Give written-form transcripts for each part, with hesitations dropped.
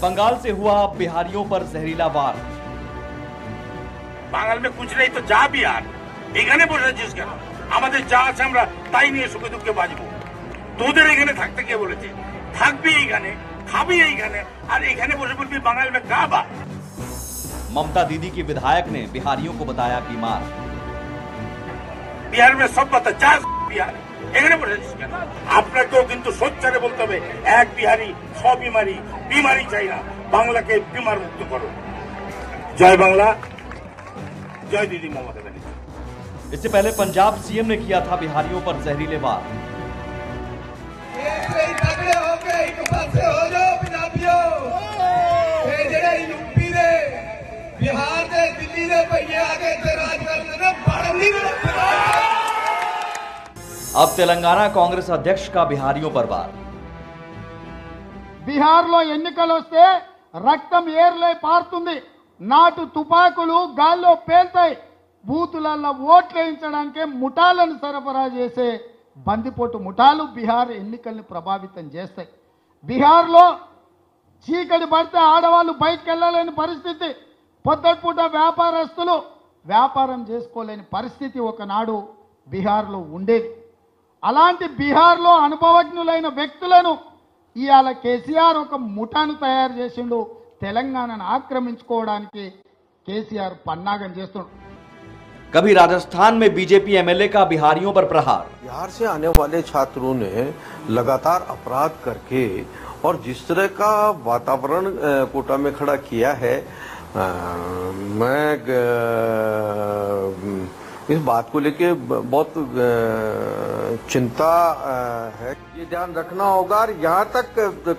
बंगाल से हुआ बिहारियों पर जहरीला वार। বাঙাল में कुछ नहीं तो जा बिहार এখানে বসেছিস কেন? আমাদের যা আছে আমরা তাই নিয়ে সুখে দুঃখে বাঁচবো। তোদের এখানে থাকতে কে বলেছে? থাকবি এইখানে, খাবি এইখানে, আর এখানে বসে বলবি বাঙাল में का बात। ममता दीदी की विधायक ने बिहारियों को बताया बीमार। बिहार में सब पता जा बिहार এখানে বসেছিস কেন? আপনাকেও কিন্তু সোচ্চারে বলতে হবে, এক বিহারি সব বিমারি, বিমারি চাই না, বাংলাকে বিমার মুক্ত করো। জয় বাংলা, जय दीदी ममता बनर्जी। इससे पहले पंजाब सीएम ने किया था बिहारियों पर जहरीले वार। अब तेलंगाना कांग्रेस अध्यक्ष का बिहारियों पर वार। బీహార్లో ఎన్నికలు వస్తే రక్తం ఏర్లై పారుతుంది, నాటు తుపాకులు గాల్లో పేల్తాయి, బూతులలో ఓట్లు వేయించడానికి ముఠాలను సరఫరా చేసే బందిపోటు ముఠాలు బీహార్ ఎన్నికల్ని ప్రభావితం చేస్తాయి. బీహార్లో చీకటి పడితే ఆడవాళ్ళు బయటకు వెళ్ళలేని పరిస్థితి, పొద్దుపూట వ్యాపారస్తులు వ్యాపారం చేసుకోలేని పరిస్థితి ఒకనాడు బీహార్లో ఉండేది. అలాంటి బీహార్లో అనుభవజ్ఞులైన వ్యక్తులను ఇవాళ కేసీఆర్ ఒక ముఠాను తయారు చేసిండు. తెలంగాణను ఆక్రమించుకోవడానికి కేసీఆర్ పన్నాగం చేస్తున్నాడు. कभी राजस्थान में बीजेपी एमएलए का बिहारियों पर प्रहार। बिहार से आने वाले छात्रों ने लगातार अपराध करके और जिस तरह का वातावरण कोटा में खड़ा किया है, मैं इस बात को लेके बहुत चिंता है। ये ध्यान रखना होगा और यहाँ तक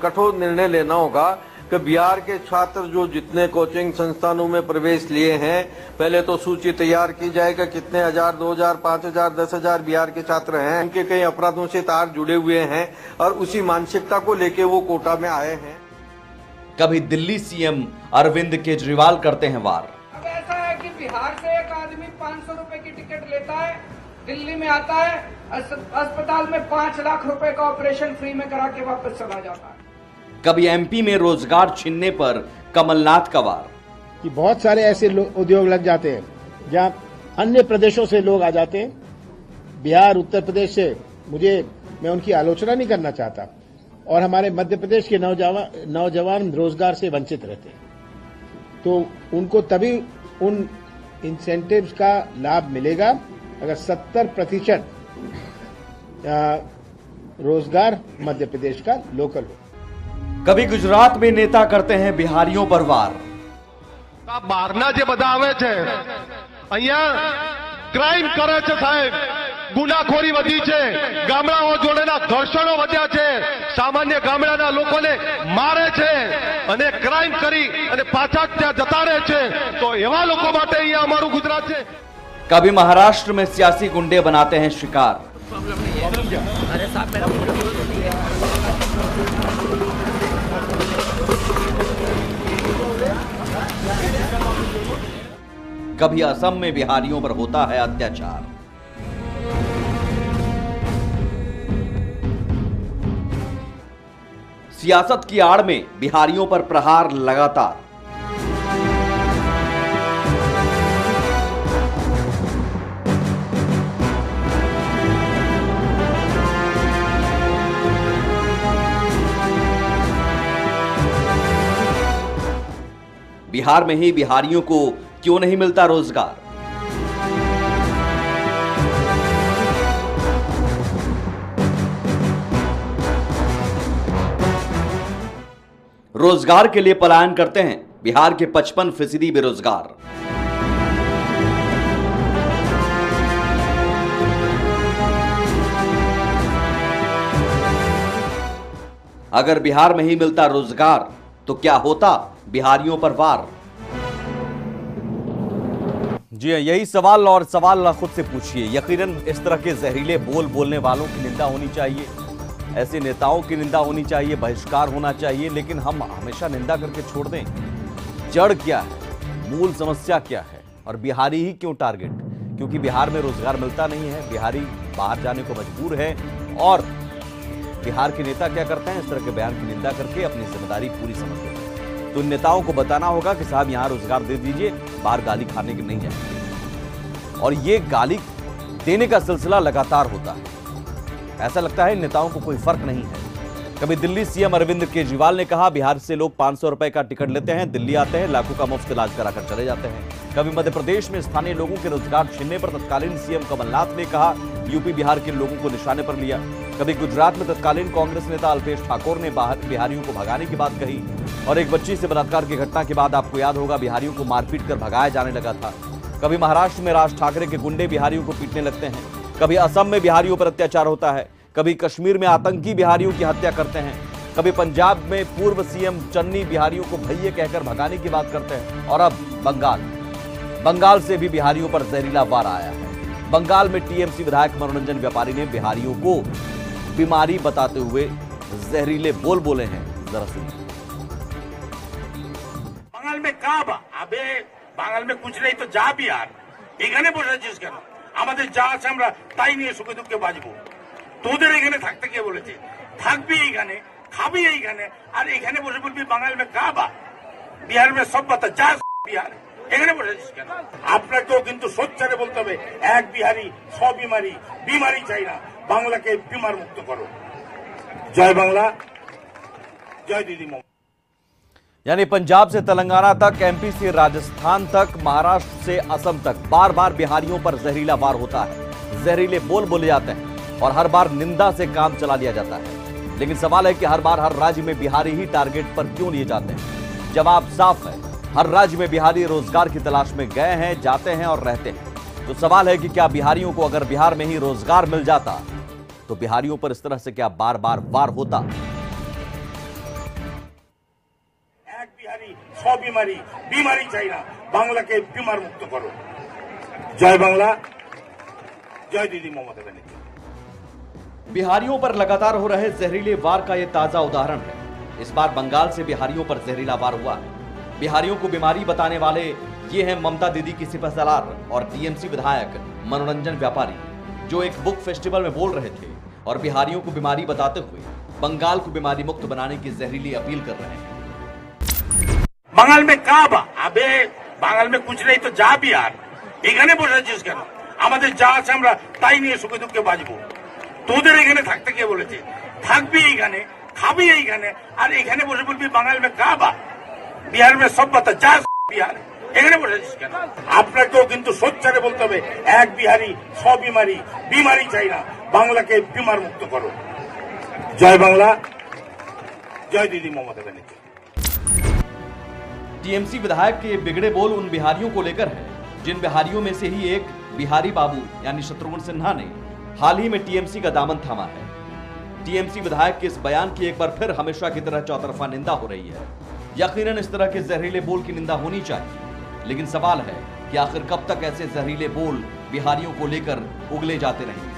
कठोर निर्णय लेना होगा कि बिहार के छात्र जो जितने कोचिंग संस्थानों में प्रवेश लिए हैं, पहले तो सूची तैयार की जाएगा कितने हजार, 2000, 5000, 10,000 बिहार के छात्र हैं, उनके कई अपराधों से तार जुड़े हुए हैं और उसी मानसिकता को लेके वो कोटा में आए हैं। कभी दिल्ली सीएम अरविंद केजरीवाल करते हैं वार। अब ऐसा है कि बिहार से एक आदमी 500 रुपए की टिकट लेता है, दिल्ली में आता है, अस्पताल में 5 लाख रुपए का ऑपरेशन फ्री में करा के वापस चला जाता है। कभी एमपी में रोजगार छीनने पर कमलनाथ का वार। कि बहुत सारे ऐसे उद्योग लग जाते हैं जहां अन्य प्रदेशों से लोग आ जाते हैं, बिहार उत्तर प्रदेश से, मैं उनकी आलोचना नहीं करना चाहता, और हमारे मध्य प्रदेश के नौजवान रोजगार से वंचित रहते हैं, तो उनको तभी उन इंसेंटिव्स का लाभ मिलेगा अगर 70% रोजगार मध्य प्रदेश का लोकल हो। कभी गुजरात में नेता करते हैं बिहारियों पर वार। બહારના જે બધા આવે છે અહીંયા ક્રાઇમ કરે છે સાહેબ, ગુનાખોરી વધી છે, ગામડાઓ જોડેના ઘર્ષણો વધ્યા છે, સામાન્ય ગામડાના લોકોને મારે છે અને ક્રાઇમ કરી અને પાછા ત્યાં જતા રહે છે, તો એવા લોકો માટે અહીંયા અમારું ગુજરાત છે। कभी महाराष्ट्र में सियासी गुंडे बनाते हैं शिकार। कभी असम में बिहारियों पर होता है अत्याचार। सियासत की आड़ में बिहारियों पर प्रहार लगातार। बिहार में ही बिहारियों को क्यों नहीं मिलता रोजगार? रोजगार के लिए पलायन करते हैं बिहार के 55% बेरोजगार। अगर बिहार में ही मिलता रोजगार तो क्या होता बिहारियों पर वार? जी यही सवाल, और सवाल खुद से पूछिए। यकीनन इस तरह के जहरीले बोल बोलने वालों की निंदा होनी चाहिए, ऐसे नेताओं की निंदा होनी चाहिए, बहिष्कार होना चाहिए, लेकिन हम हमेशा निंदा करके छोड़ दें। जड़ क्या है, मूल समस्या क्या है, और बिहारी ही क्यों टारगेट? क्योंकि बिहार में रोजगार मिलता नहीं है, बिहारी बाहर जाने को मजबूर है, और बिहार के नेता क्या करते हैं, इस तरह के बयान की निंदा करके अपनी जिम्मेदारी पूरी समझते हैं। तो इन नेताओं को बताना होगा कि साहब यहां रोजगार दे दीजिए, बाहर गाली खाने के नहीं जाएंगे। और ये गाली देने का सिलसिला लगातार होता है। ऐसा लगता है इन नेताओं को कोई फर्क नहीं है। कभी दिल्ली सीएम अरविंद केजरीवाल ने कहा बिहार से लोग 500 रुपए का टिकट लेते हैं, दिल्ली आते हैं, लाखों का मुफ्त इलाज कराकर चले जाते हैं। कभी मध्य प्रदेश में स्थानीय लोगों के रोजगार छीनने पर तत्कालीन सीएम कमलनाथ ने कहा यूपी बिहार के लोगों को निशाने पर लिया। कभी गुजरात में तत्कालीन कांग्रेस नेता अल्पेश ठाकोर ने बिहारियों को भगाने की बात कही। और एक बच्ची से बलात्कार की घटना के बाद आपको याद होगा बिहारियों को मारपीट कर भगाया जाने लगा था। कभी महाराष्ट्र में राज ठाकरे के गुंडे बिहारियों को पीटने लगते हैं। कभी असम में बिहारियों पर अत्याचार होता है। कभी कश्मीर में आतंकी बिहारियों की हत्या करते हैं। कभी पंजाब में पूर्व सीएम चन्नी बिहारियों को भैये कहकर भगाने की बात करते हैं। और अब बंगाल से भी बिहारियों पर जहरीला वार आया है। बंगाल में टीएमसी विधायक मनोरंजन व्यापारी ने बिहारियों को बीमारी बताते हुए जहरीले बोल बोले हैं। जरा सुनिए। বাঙাল में কাবা আবে বাঙাল में कुछ नहीं तो যা বিহার এখানে বসেছিস কেন? আমাদের যা আছে আমরা তাই নিয়ে সুখে দুঃখে বাঁচবো। তোদের এখানে থাকতে কে বলেছে? থাকবি এইখানে, খাবি এইখানে, আর এখানে বসে বলবি বাঙাল में কাবা। বিহার में सब पता যা বিহার এখানে বসেছিস কেন? আপনাকেও কিন্তু সোচ্চারে বলতে হবে এক বিহারি সব বিমারি, বিমারি চাই না, বাংলাকে বিমার মুক্ত করো। জয় বাংলা, জয় দিদি মমতা। यानी पंजाब से तेलंगाना तक, एमपी से राजस्थान तक, महाराष्ट्र से असम तक बार बार बिहारियों पर जहरीला वार होता है। जहरीले बोल बोले जाते हैं और हर बार निंदा से काम चला लिया जाता है। लेकिन सवाल है कि हर बार हर राज्य में बिहारी ही टारगेट पर क्यों लिए जाते हैं? जवाब साफ है, हर राज्य में बिहारी रोजगार की तलाश में गए हैं, जाते हैं और रहते हैं। तो सवाल है कि क्या बिहारियों को अगर बिहार में ही रोजगार मिल जाता तो बिहारियों पर इस तरह से क्या बार बार वार होता? সব বিমারি, বিমারি চাই না, বাংলাকে বিমার মুক্ত করো। জয় বাংলা, জয় দিদি মমতা ব্যানার্জি। बिहारियों पर लगातार हो रहे जहरीले वार का यह ताजा उदाहरण है। इस बार बंगाल से बिहारियों पर जहरीला वार हुआ है। बिहारियों को बीमारी बताने वाले ये हैं ममता दीदी की सिपहसालार और टीएमसी विधायक मनोरंजन व्यापारी, जो एक बुक फेस्टिवल में बोल रहे थे और बिहारियों को बीमारी बताते हुए बंगाल को बीमारी मुक्त बनाने की जहरीली अपील कर रहे हैं। বাঙাল में কাবা আবে বাঙাল में कुछ नहीं तो যা বিহার এখানে বসেছিস কেন? আমাদের যা আছে আমরা তাই নিয়ে সুখে দুঃখে বাঁচবো। তোদের এখানে থাকতে কে বলেছে? থাকবি এইখানে, খাবি এইখানে, আর এখানে বসে বলবি বাঙাল में কাবা। বিহার में सब पता যা বিহার এখানে বসেছিস কেন? আপনাকেও কিন্তু সোচ্চারে বলতে হবে এক বিহারি সব বিমারি, বিমারি চাই না, বাংলাকে বিমার মুক্ত করো। জয় বাংলা, জয় দিদি মমতা ব্যানার্জি। टीएमसी विधायक के बिगड़े बोल उन बिहारियों को लेकर है जिन बिहारियों में से ही एक बिहारी बाबू यानी शत्रुघ्न सिन्हा ने हाल ही में टीएमसी का दामन थामा है। टीएमसी विधायक के इस बयान की एक बार फिर हमेशा की तरह चौतरफा निंदा हो रही है। यकीनन इस तरह के जहरीले बोल की निंदा होनी चाहिए, लेकिन सवाल है कि आखिर कब तक ऐसे जहरीले बोल बिहारियों को लेकर उगले जाते रहेंगे?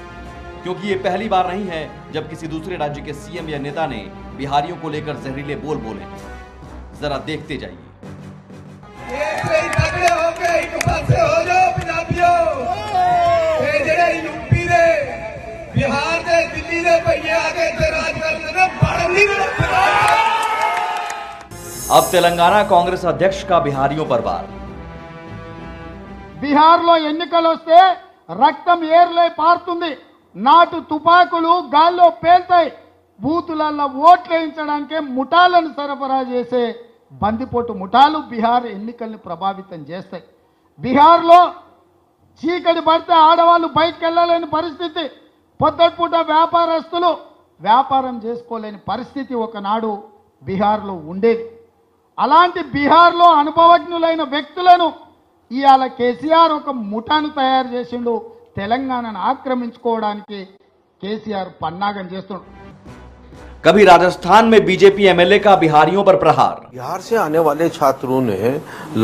क्योंकि ये पहली बार नहीं है जब किसी दूसरे राज्य के सीएम या नेता ने बिहारियों को लेकर जहरीले बोल बोले। जरा देखते जाइए। बिहार दे दिल्ली दे भैया आके राज करते अब तेलंगाना कांग्रेस अध्यक्ष का बिहारियों पर वार। బీహార్లో ఎన్నికలు వస్తే రక్తం ఏర్లై పారుతుంది, నాటు తుపాకులు గాల్లో పేల్తాయి, బూతులలో ఓట్లు వేయించడానికే ముఠాలను సరఫరా చేసే బందిపోటు ముఠాలు బీహార్ ఎన్నికల్ని ప్రభావితం చేస్తాయి. బీహార్లో చీకటి పడితే ఆడవాళ్ళు బయటకు వెళ్ళలేని పరిస్థితి, పొద్దుపూట వ్యాపారస్తులు వ్యాపారం చేసుకోలేని పరిస్థితి ఒకనాడు బీహార్లో ఉండేది. అలాంటి బీహార్లో అనుభవజ్ఞులైన వ్యక్తులను ఇవాళ కేసీఆర్ ఒక ముఠాను తయారు చేసిండు. తెలంగాణను ఆక్రమించుకోవడానికి కేసీఆర్ పన్నాగం చేస్తున్నాడు. कभी राजस्थान में बीजेपी एमएलए का बिहारियों पर प्रहार। बिहार से आने वाले छात्रों ने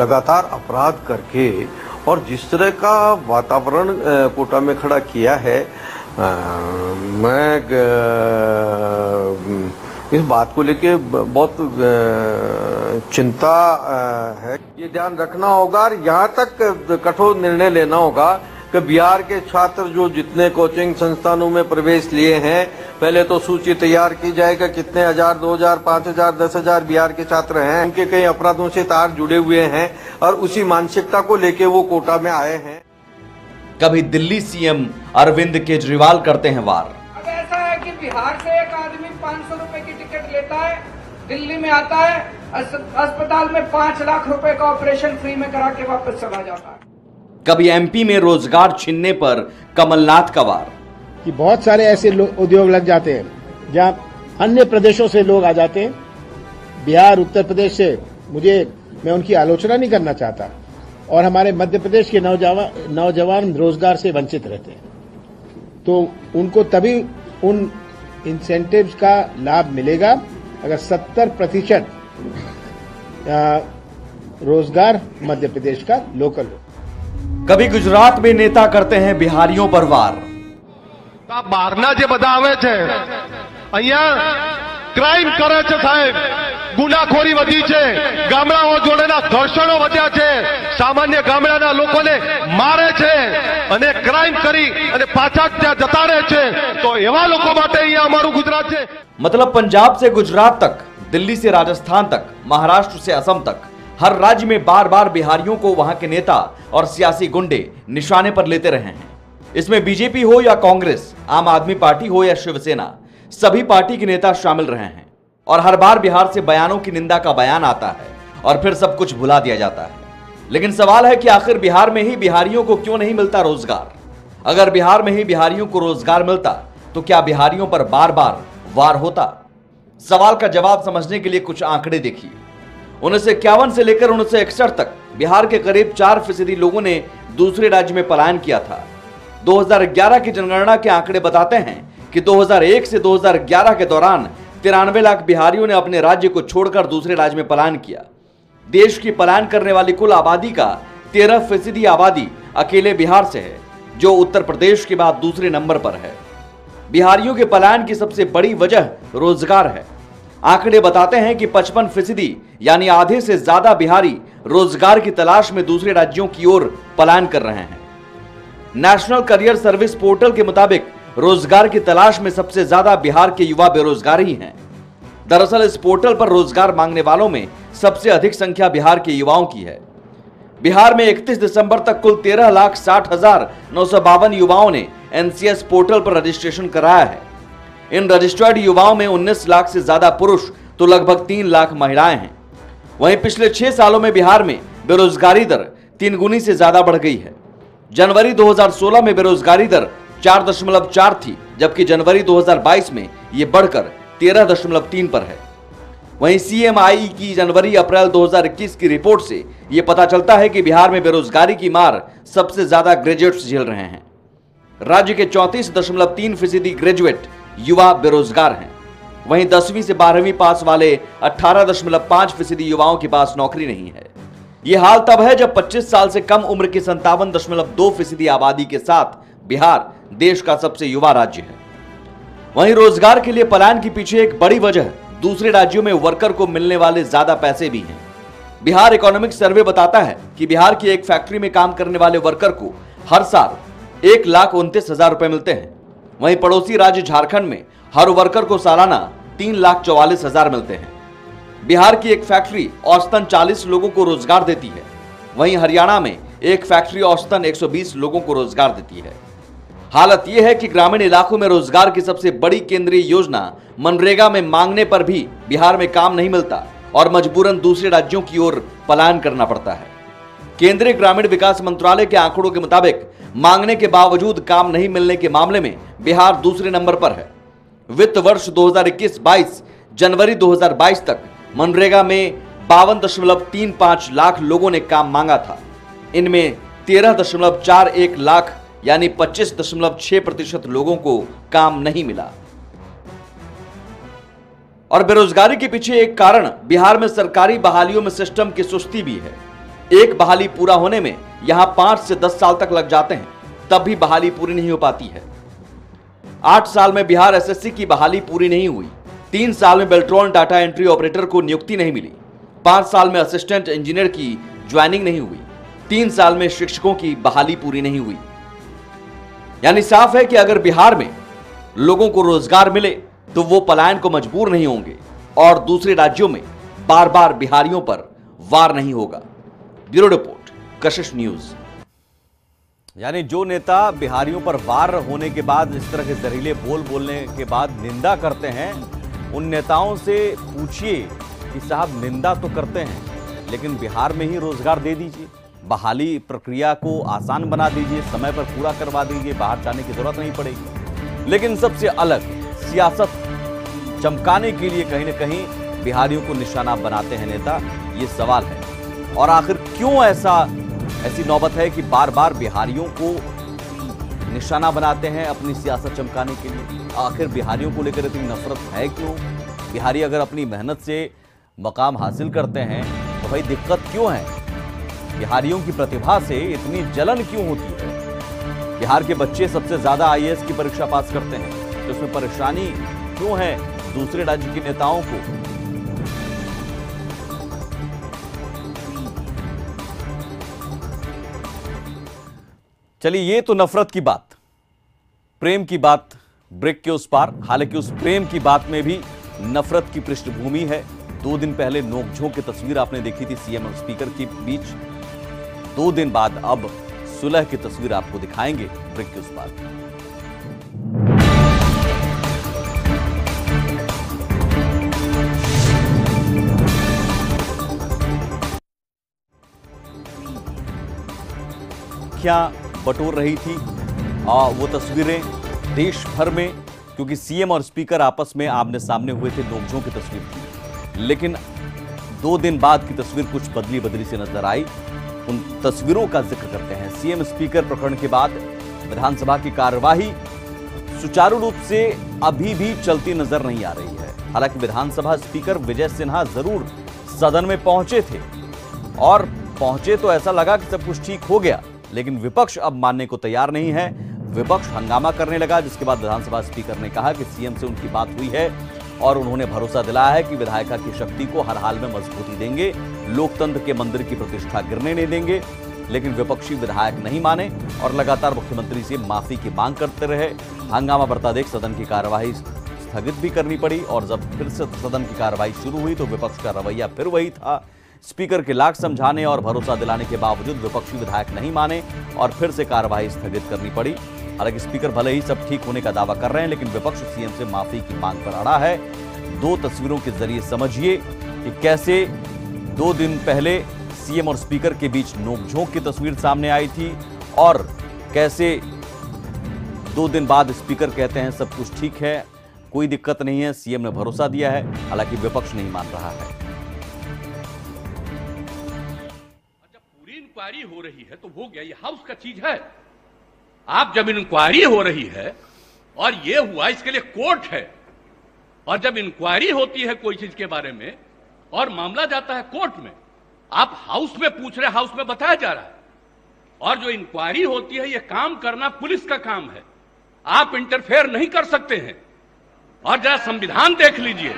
लगातार अपराध करके और जिस तरह का वातावरण कोटा में खड़ा किया है, मैं इस बात को लेके बहुत चिंता है। ये ध्यान रखना होगा और यहाँ तक कठोर निर्णय लेना होगा कि बिहार के छात्र जो जितने कोचिंग संस्थानों में प्रवेश लिए हैं, पहले तो सूची तैयार की जाएगा कितने हजार, 2000, 5000, 10,000 बिहार के छात्र हैं, उनके कई अपराधों से तार जुड़े हुए हैं और उसी मानसिकता को लेके वो कोटा में आए हैं। कभी दिल्ली सीएम अरविंद केजरीवाल करते हैं वार। अब ऐसा है कि बिहार से एक आदमी 500 रुपए की टिकट लेता है, दिल्ली में आता है, अस्पताल में 5 लाख रुपए का ऑपरेशन फ्री में करा के वापस चला जाता है। कभी एमपी में रोजगार छीनने पर कमलनाथ का वार कि बहुत सारे ऐसे उद्योग लग जाते हैं जहां अन्य प्रदेशों से लोग आ जाते हैं, बिहार उत्तर प्रदेश से। मैं उनकी आलोचना नहीं करना चाहता, और हमारे मध्य प्रदेश के नौजवान रोजगार से वंचित रहते हैं, तो उनको तभी उन इंसेंटिव्स का लाभ मिलेगा अगर 70% रोजगार मध्य प्रदेश का लोकल हो। कभी गुजरात में नेता करते हैं बिहारियों पर वार। બહારના જે બધા આવે છે અહીંયા ક્રાઇમ કરે છે સાહેબ, ગુનાખોરી વધી છે, ગામડાઓ જોડેના ઘર્ષણો વધ્યા છે, સામાન્ય ગામડાના લોકોને મારે છે અને ક્રાઇમ કરી અને પાછા ત્યાં જતા રહે છે, તો એવા લોકો માટે અહીંયા અમારું ગુજરાત છે। मतलब पंजाब से गुजरात तक, दिल्ली से राजस्थान तक, महाराष्ट्र से असम तक, हर राज्य में बार बार बिहारियों को वहां के नेता और सियासी गुंडे निशाने पर लेते रहे हैं। इसमें बीजेपी हो या कांग्रेस, आम आदमी पार्टी हो या शिवसेना, सभी पार्टी के नेता शामिल रहे हैं। और हर बार बिहार से बयानों की निंदा का बयान आता है और फिर सब कुछ भुला दिया जाता है। लेकिन सवाल है कि आखिर बिहार में ही बिहारियों को क्यों नहीं मिलता रोजगार? अगर बिहार में ही बिहारियों को रोजगार मिलता तो क्या बिहारियों पर बार बार वार होता? सवाल का जवाब समझने के लिए कुछ आंकड़े देखिए। 1951 से लेकर 1961 तक बिहार के करीब 4% लोगों ने दूसरे राज्य में पलायन किया था। 2011 की जनगणना के आंकड़े बताते हैं कि 2001 से 2011 के दौरान 93 लाख बिहारियों ने अपने राज्य को छोड़कर दूसरे राज्य में पलायन किया। देश की पलायन करने वाली कुल आबादी का 13% आबादी अकेले बिहार से है, जो उत्तर प्रदेश के बाद दूसरे नंबर पर है। बिहारियों के पलायन की सबसे बड़ी वजह रोजगार है। आंकड़े बताते हैं कि 55% यानी आधे से ज्यादा बिहारी रोजगार की तलाश में दूसरे राज्यों की ओर पलायन कर रहे हैं। नेशनल करियर सर्विस पोर्टल के मुताबिक रोजगार की तलाश में सबसे ज्यादा बिहार के युवा बेरोजगार ही हैं। दरअसल इस पोर्टल पर रोजगार मांगने वालों में सबसे अधिक संख्या बिहार के युवाओं की है। बिहार में 31 दिसंबर तक कुल 13,60,952 युवाओं ने एनसीएस पोर्टल पर रजिस्ट्रेशन कराया है। इन रजिस्टर्ड युवाओं में 19 लाख से ज्यादा पुरुष तो लगभग 3 लाख महिलाएं हैं। वहीं पिछले 6 सालों में बिहार में बेरोजगारी दर 3 गुनी से ज्यादा बढ़ गई है। जनवरी 2016 में बेरोजगारी दर 4.4 थी, जबकि जनवरी 2022 में यह बढ़कर 13.3 पर है। वहीं सीएमआई की जनवरी अप्रैल 2021 की रिपोर्ट से यह पता चलता है कि बिहार में बेरोजगारी की मार सबसे ज्यादा ग्रेजुएट्स झेल रहे हैं। राज्य के 34.3% ग्रेजुएट युवा बेरोजगार हैं। वहीं 10वीं से 12वीं पास वाले 18.5% युवाओं के पास नौकरी नहीं है। यह हाल तब है जब 25 साल से कम उम्र की 57.2% आबादी के साथ बिहार देश का सबसे युवा राज्य है। वहीं रोजगार के लिए पलायन के पीछे एक बड़ी वजह दूसरे राज्यों में वर्कर को मिलने वाले ज्यादा पैसे भी हैं। बिहार इकोनॉमिक सर्वे बताता है कि बिहार की एक फैक्ट्री में काम करने वाले वर्कर को हर साल 1,29,000 रुपए मिलते हैं। वहीं पड़ोसी राज्य झारखंड में हर वर्कर को सालाना 3,44,000 मिलते हैं। बिहार की एक फैक्ट्री औसतन 40 लोगों को रोजगार देती है। वहीं हरियाणा में एक फैक्ट्री औसतन 120 लोगों को रोजगार देती है। हालत यह है कि ग्रामीण इलाकों में रोजगार की सबसे बड़ी केंद्रीय योजना मनरेगा में मांगने पर भी बिहार में काम नहीं मिलता और मजबूरन दूसरे राज्यों की ओर पलायन करना पड़ता है। केंद्रीय ग्रामीण विकास मंत्रालय के आंकड़ों के मुताबिक मांगने के बावजूद काम नहीं मिलने के मामले में बिहार दूसरे नंबर पर है। वित्त वर्ष 2021-22 जनवरी 2022 तक मनरेगा में 52.35 लाख लोगों ने काम मांगा था। इनमें 13.41 लाख यानी 25.6% लोगों को काम नहीं मिला। और बेरोजगारी के पीछे एक कारण बिहार में सरकारी बहालियों में सिस्टम की सुस्ती भी है। एक बहाली पूरा होने में यहां 5 से 10 साल तक लग जाते हैं, तब भी बहाली पूरी नहीं हो पाती है। 8 साल में बिहार एसएससी की बहाली पूरी नहीं हुई। 3 साल में बेल्ट्रॉन डाटा एंट्री ऑपरेटर को नियुक्ति नहीं मिली। 5 साल में असिस्टेंट इंजीनियर की ज्वाइनिंग नहीं हुई। 3 साल में शिक्षकों की बहाली पूरी नहीं हुई। यानी साफ है कि अगर बिहार में लोगों को रोजगार मिले तो वो पलायन को मजबूर नहीं होंगे और दूसरे राज्यों में बार बार बिहारियों पर वार नहीं होगा। ब्यूरो रिपोर्ट, कशिश न्यूज। यानी जो नेता बिहारियों पर वार होने के बाद इस तरह के जहरीले बोल बोलने के बाद निंदा करते हैं, उन नेताओं से पूछिए कि साहब निंदा तो करते हैं लेकिन बिहार में ही रोजगार दे दीजिए, बहाली प्रक्रिया को आसान बना दीजिए, समय पर पूरा करवा दीजिए, बाहर जाने की जरूरत नहीं पड़ेगी। लेकिन सबसे अलग सियासत चमकाने के लिए कहीं ना कहीं बिहारियों को निशाना बनाते हैं नेता, ये सवाल है। और आखिर क्यों ऐसी नौबत है कि बार बार बिहारियों को निशाना बनाते हैं अपनी सियासत चमकाने के लिए? आखिर बिहारियों को लेकर इतनी नफरत है क्यों? बिहारी अगर अपनी मेहनत से मकाम हासिल करते हैं तो भाई दिक्कत क्यों है? बिहारियों की प्रतिभा से इतनी जलन क्यों होती है? बिहार के बच्चे सबसे ज्यादा आईएएस की परीक्षा पास करते हैं, तो इसमें परेशानी क्यों है दूसरे राज्य के नेताओं को? चलिए, ये तो नफरत की बात, प्रेम की बात ब्रेक के उस पार। हालांकि उस प्रेम की बात में भी नफरत की पृष्ठभूमि है। 2 दिन पहले नोकझोंक की तस्वीर आपने देखी थी सीएम और स्पीकर के बीच। 2 दिन बाद अब सुलह की तस्वीर आपको दिखाएंगे ब्रेक के उस पार। क्या बटोर रही थी वो तस्वीरें देश भर में, क्योंकि सीएम और स्पीकर आपस में आमने सामने हुए थे, नोकझोंक की तस्वीर थी। लेकिन 2 दिन बाद की तस्वीर कुछ बदली बदली से नजर आई। उन तस्वीरों का जिक्र करते हैं। सीएम स्पीकर प्रकरण के बाद विधानसभा की कार्यवाही सुचारू रूप से अभी भी चलती नजर नहीं आ रही है। हालांकि विधानसभा स्पीकर विजय सिन्हा जरूर सदन में पहुंचे थे और पहुंचे तो ऐसा लगा कि सब कुछ ठीक हो गया, लेकिन विपक्ष अब मानने को तैयार नहीं है। विपक्ष हंगामा करने लगा, जिसके बाद विधानसभा स्पीकर ने कहा कि सीएम से उनकी बात हुई है और उन्होंने भरोसा दिलाया है कि विधायिका की शक्ति को हर हाल में मजबूती देंगे, लोकतंत्र के मंदिर की प्रतिष्ठा गिरने नहीं देंगे। लेकिन विपक्षी विधायक नहीं माने और लगातार मुख्यमंत्री से माफी की मांग करते रहे। हंगामा बढ़ता देख सदन की कार्यवाही स्थगित भी करनी पड़ी और जब फिर से सदन की कार्यवाही शुरू हुई तो विपक्ष का रवैया फिर वही था। स्पीकर के लाख समझाने और भरोसा दिलाने के बावजूद विपक्षी विधायक नहीं माने और फिर से कार्यवाही स्थगित करनी पड़ी। हालांकि स्पीकर भले ही सब ठीक होने का दावा कर रहे हैं, लेकिन विपक्ष सीएम से माफी की मांग पर अड़ा है। 2 तस्वीरों के जरिए समझिए कि कैसे 2 दिन पहले सीएम और स्पीकर के बीच नोकझोंक की तस्वीर सामने आई थी और कैसे 2 दिन बाद स्पीकर कहते हैं सब कुछ ठीक है, कोई दिक्कत नहीं है, सीएम ने भरोसा दिया है। हालांकि विपक्ष नहीं मान रहा है। इंक्वायरी हो रही है तो हो गया, ये हाउस का चीज है। आप जब इंक्वायरी हो रही है और ये हुआ, इसके लिए कोर्ट है। और जब इंक्वायरी होती है कोई चीज के बारे में और मामला जाता है कोर्ट में, आप हाउस में पूछ रहे, हाउस में बताया जा रहा है। और जो इंक्वायरी होती है, ये काम करना पुलिस का काम है, आप इंटरफेयर नहीं कर सकते हैं। और जरा संविधान देख लीजिए,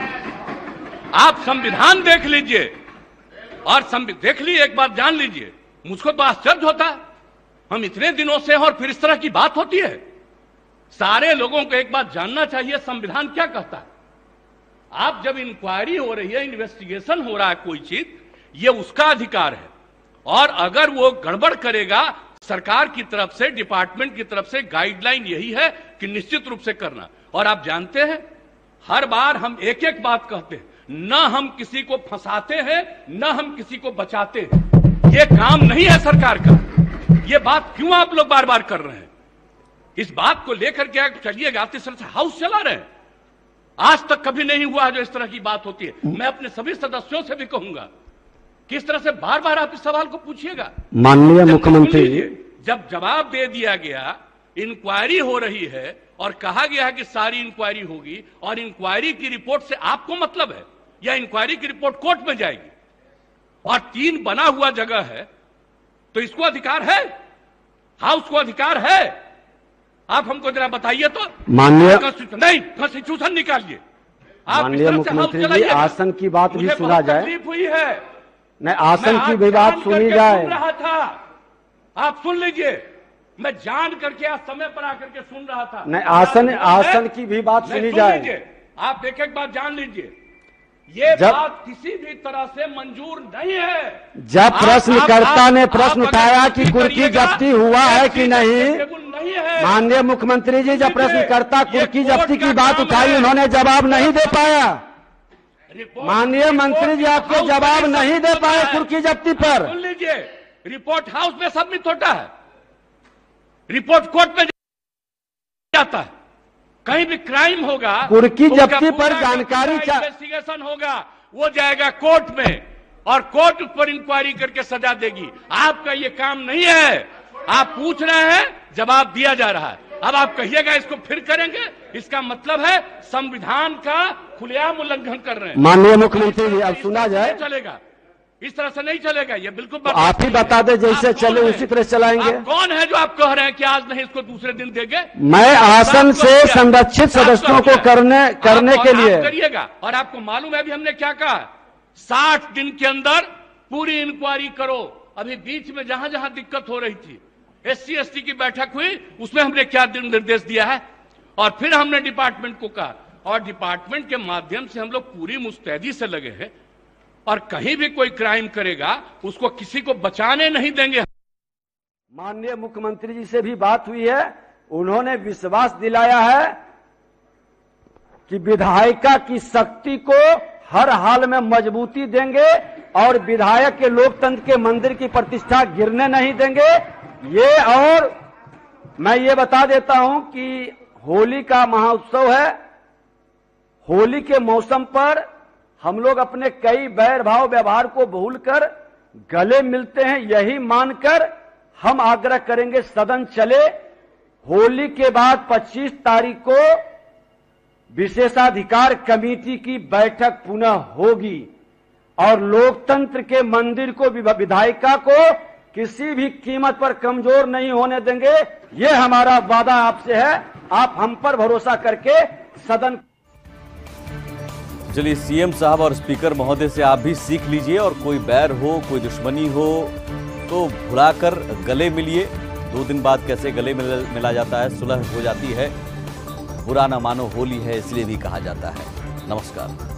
आप संविधान देख लीजिए और देख लीजिए, एक बात जान लीजिए, मुझको तो आश्चर्य होता है, हम इतने दिनों से और फिर इस तरह की बात होती है। सारे लोगों को एक बात जानना चाहिए, संविधान क्या कहता है। आप जब इंक्वायरी हो रही है, इन्वेस्टिगेशन हो रहा है कोई चीज, ये उसका अधिकार है। और अगर वो गड़बड़ करेगा, सरकार की तरफ से, डिपार्टमेंट की तरफ से गाइडलाइन यही है कि निश्चित रूप से करना। और आप जानते हैं, हर बार हम एक एक बात कहते हैं, न हम किसी को फंसाते हैं, न हम किसी को बचाते हैं। ये काम नहीं है सरकार का। ये बात क्यों आप लोग बार बार कर रहे हैं? इस बात को लेकर के चलिएगा, आप इस तरह से हाउस चला रहे हैं। आज तक कभी नहीं हुआ जो इस तरह की बात होती है। मैं अपने सभी सदस्यों से भी कहूंगा, किस तरह से बार बार आप इस सवाल को पूछिएगा। माननीय मुख्यमंत्री, जब जवाब दे दिया गया, इंक्वायरी हो रही है और कहा गया है कि सारी इंक्वायरी होगी और इंक्वायरी की रिपोर्ट से आपको मतलब है, या इंक्वायरी की रिपोर्ट कोर्ट में जाएगी और 3 बना हुआ जगह है, तो इसको अधिकार है, हाउस को अधिकार है। आप हमको जरा बताइए तो। माननीय नहीं, कॉन्स्टिट्यूशन निकालिए। माननीय मुख्यमंत्री जी, आसन की बात भी सुना जाए। तकलीफ हुई है, नहीं, आसन की भी बात सुनी जाए। सुन रहा था, आप सुन लीजिए। मैं जान करके आज समय पर आकर के सुन रहा था। नहीं, आसन की भी बात सुनी जाए। आप एक एक बात जान लीजिए, ये बात किसी भी तरह से मंजूर नहीं है। जब प्रश्नकर्ता ने प्रश्न उठाया कि कुर्की जब्ती हुआ है कि नहीं, माननीय मुख्यमंत्री जी, जब प्रश्नकर्ता कुर्की जब्ती की बात उठाई, उन्होंने जवाब नहीं दे पाया। माननीय मंत्री जी आपको जवाब नहीं दे पाए कुर्की जब्ती पर। सुन लीजिए, रिपोर्ट हाउस में सबमिट होता है, रिपोर्ट कोर्ट में जाता है। कहीं भी क्राइम होगा, कुर्की जब्ती पर जानकारी इन्वेस्टिगेशन होगा, वो जाएगा कोर्ट में और कोर्ट उस पर इंक्वायरी करके सजा देगी। आपका ये काम नहीं है। आप पूछ रहे हैं, जवाब दिया जा रहा है। अब आप कहिएगा इसको फिर करेंगे, इसका मतलब है संविधान का खुलेआम उल्लंघन कर रहे हैं। माननीय मुख्यमंत्री जी, अब सुना जाए। चलेगा, इस तरह से नहीं चलेगा। ये बिल्कुल आप ही बता दे, जैसे चले उसी तरह चलाएंगे। आप कौन है जो आप कह रहे हैं कि आज नहीं इसको दूसरे दिन देंगे? मैं आसन से संरक्षित सदस्यों को करने के लिए करिएगा। और आपको मालूम है अभी हमने क्या कहा, 60 दिन के अंदर पूरी इंक्वायरी करो। अभी बीच में जहां जहां दिक्कत हो रही थी, SC ST की बैठक हुई, उसमें हमने क्या निर्देश दिया है, और फिर हमने डिपार्टमेंट को कहा, और डिपार्टमेंट के माध्यम से हम लोग पूरी मुस्तैदी से लगे हैं, और कहीं भी कोई क्राइम करेगा उसको किसी को बचाने नहीं देंगे। माननीय मुख्यमंत्री जी से भी बात हुई है, उन्होंने विश्वास दिलाया है कि विधायिका की शक्ति को हर हाल में मजबूती देंगे और विधायक के लोकतंत्र के मंदिर की प्रतिष्ठा गिरने नहीं देंगे। ये, और मैं ये बता देता हूं कि होली का महोत्सव है। होली के मौसम पर हम लोग अपने कई बैर भाव व्यवहार को भूलकर गले मिलते हैं। यही मानकर हम आग्रह करेंगे सदन चले। होली के बाद 25 तारीख को विशेषाधिकार कमेटी की बैठक पुनः होगी और लोकतंत्र के मंदिर को, विधायिका को किसी भी कीमत पर कमजोर नहीं होने देंगे। ये हमारा वादा आपसे है। आप हम पर भरोसा करके सदन। चलिए, सीएम साहब और स्पीकर महोदय से आप भी सीख लीजिए, और कोई बैर हो, कोई दुश्मनी हो तो भुलाकर गले मिलिए। 2 दिन बाद कैसे गले मिला जाता है, सुलह हो जाती है। बुरा ना मानो होली है इसलिए भी कहा जाता है। नमस्कार।